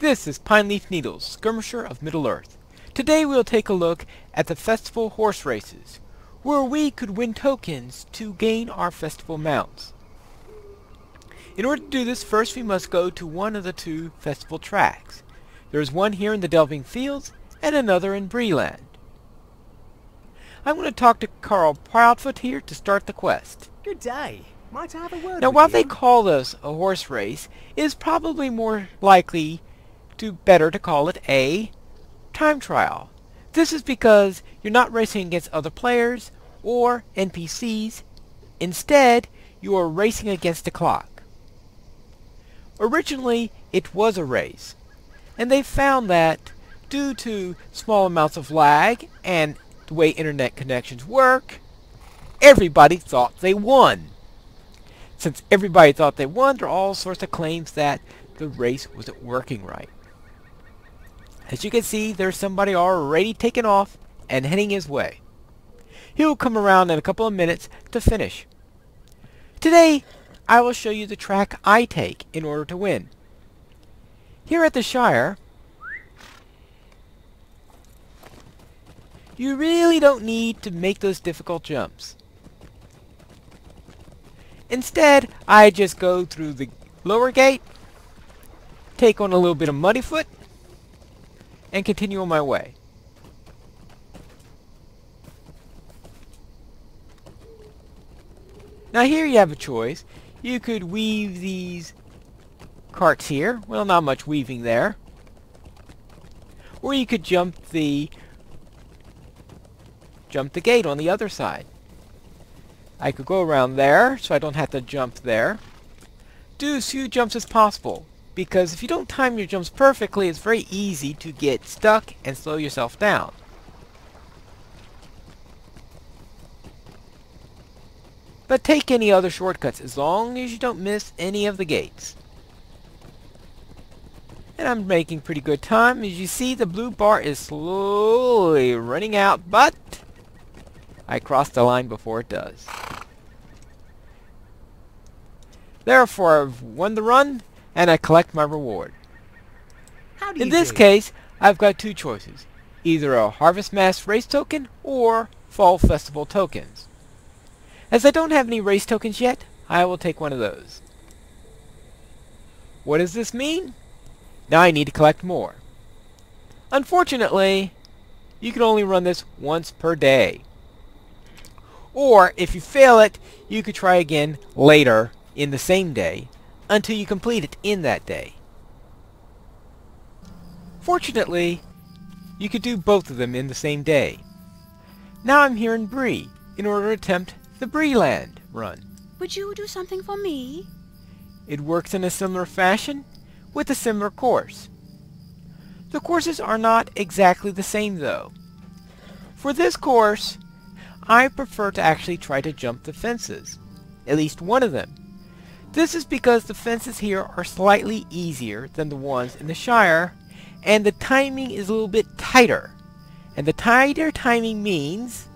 This is Pineleaf Needles, Skirmisher of Middle-earth. Today we'll take a look at the festival horse races, where we could win tokens to gain our festival mounts. In order to do this, first we must go to one of the two festival tracks. There is one here in the Delving Fields, and another in Breeland. I'm going to talk to Carl Proudfoot here to start the quest. Good day. Might I have a word Now, with while you? they call this a horse race, it is probably more likely better to call it a time trial. This is because you're not racing against other players or NPCs. Instead, you are racing against the clock. Originally, it was a race, and they found that due to small amounts of lag and the way internet connections work, everybody thought they won. Since everybody thought they won, there are all sorts of claims that the race wasn't working right. As you can see, there's somebody already taken off and heading his way. He will come around in a couple of minutes to finish. Today, I will show you the track I take in order to win. Here at the Shire, you really don't need to make those difficult jumps. Instead, I just go through the lower gate, take on a little bit of Muddyfoot, and continue on my way. Now here you have a choice. You could weave these carts here. Well, not much weaving there. Or you could jump the gate on the other side. I could go around there, so I don't have to jump there. Do as few jumps as possible, because if you don't time your jumps perfectly, it's very easy to get stuck and slow yourself down. But take any other shortcuts as long as you don't miss any of the gates. And I'm making pretty good time. As you see, the blue bar is slowly running out, but I crossed the line before it does. Therefore, I've won the run, and I collect my reward. How do you In this do? case, I've got two choices. Either a Harvest Mass race token, or Fall Festival tokens. As I don't have any race tokens yet, I will take one of those. What does this mean? Now I need to collect more. Unfortunately, you can only run this once per day. Or, if you fail it, you could try again later in the same day until you complete it in that day. Fortunately, you could do both of them in the same day. Now I'm here in Bree in order to attempt the Breeland Run. Would you do something for me? It works in a similar fashion with a similar course. The courses are not exactly the same though. For this course, I prefer to actually try to jump the fences, at least one of them. This is because the fences here are slightly easier than the ones in the Shire, and the timing is a little bit tighter. And the tighter timing means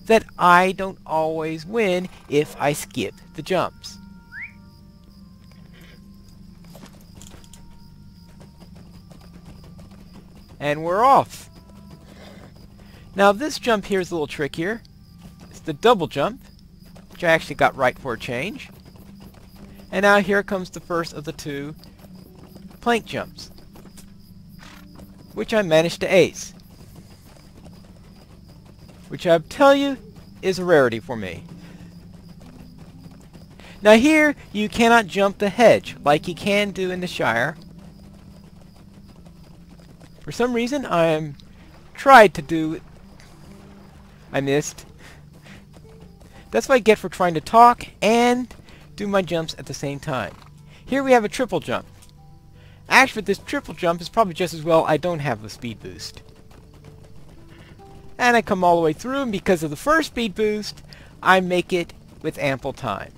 that I don't always win if I skip the jumps. And we're off. Now this jump here is a little trickier. It's the double jump, which I actually got right for a change. And now here comes the first of the two plank jumps, which I managed to ace. Which I tell you is a rarity for me. Now here you cannot jump the hedge like you can do in the Shire. For some reason I tried to do it. I missed. That's what I get for trying to talk and do my jumps at the same time. Here we have a triple jump. Actually, this triple jump is probably just as well I don't have a speed boost. And I come all the way through, and because of the first speed boost, I make it with ample time.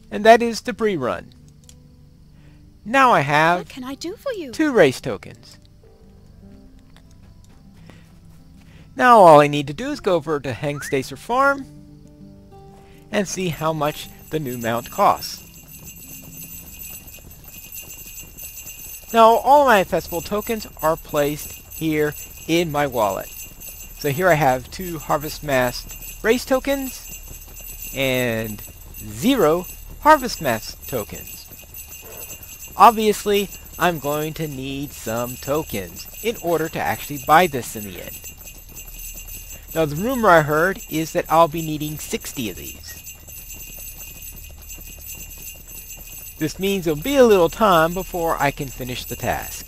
And that is the Bree Run. Now I have What can I do for you? 2 race tokens. Now all I need to do is go over to Hengstacer Farm and see how much the new mount costs. Now all my festival tokens are placed here in my wallet. So here I have 2 Harvest Mask race tokens and 0 Harvest Mask tokens. Obviously, I'm going to need some tokens in order to actually buy this in the end. Now the rumor I heard is that I'll be needing 60 of these. This means there'll be a little time before I can finish the task.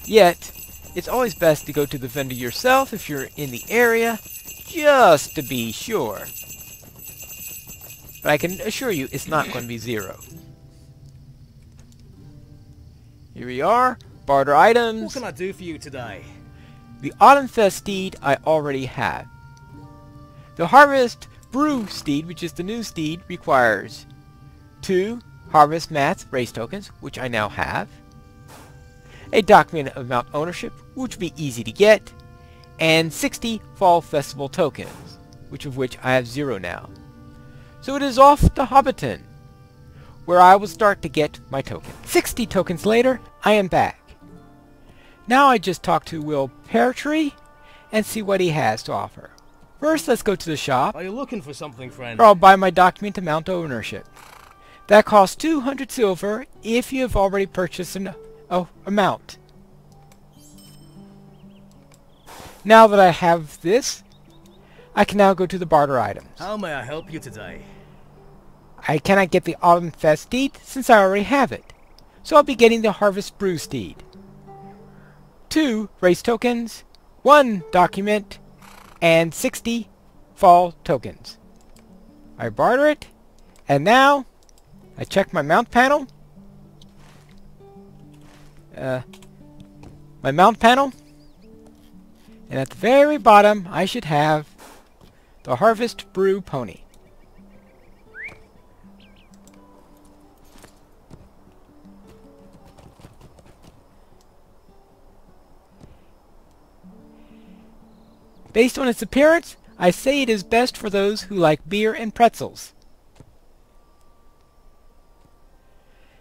Yet, it's always best to go to the vendor yourself if you're in the area, just to be sure. But I can assure you it's not going to be 0. Here we are, Barter Items. What can I do for you today? The Autumn Fest steed I already have. The Harvest Brew steed, which is the new steed, requires 2 Harvest Mask race tokens, which I now have, a document of mount ownership, which would be easy to get, and 60 Fall Festival tokens, which I have 0 now. So it is off to Hobbiton, where I will start to get my token. 60 tokens later, I am back. Now I just talk to Will Peartree and see what he has to offer. First, let's go to the shop, Are you looking for something, friend? where I'll buy my document to mount ownership. That costs 200 silver if you have already purchased a mount. Now that I have this, I can now go to the Barter Items. How may I help you today? I cannot get the Autumn Fest steed since I already have it, so I'll be getting the Harvest Brew steed. 2 race tokens, 1 document, and 60 fall tokens. I barter it, and now I check my mount panel. And at the very bottom I should have the Harvest Brew pony. Based on its appearance, I say it is best for those who like beer and pretzels.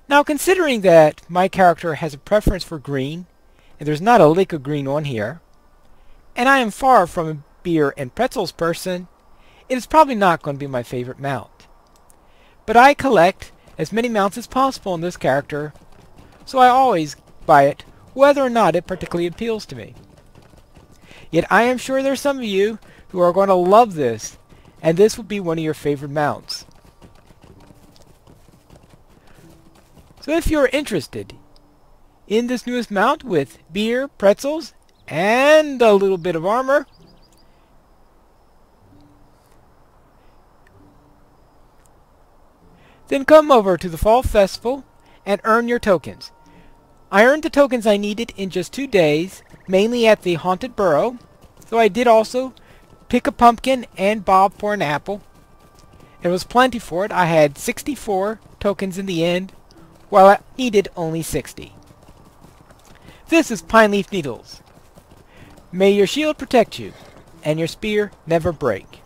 Now, considering that my character has a preference for green, and there's not a lick of green on here, and I am far from a beer and pretzels person, it is probably not going to be my favorite mount. But I collect as many mounts as possible in this character, so I always buy it, whether or not it particularly appeals to me. Yet I am sure there's some of you who are going to love this, and this will be one of your favorite mounts. So if you're interested in this newest mount with beer, pretzels, and a little bit of armor, then come over to the Fall Festival and earn your tokens. I earned the tokens I needed in just 2 days, mainly at the Haunted Burrow, though I did also pick a pumpkin and bob for an apple. There was plenty for it. I had 64 tokens in the end, while I needed only 60. This is Pine Leaf Needles. May your shield protect you, and your spear never break.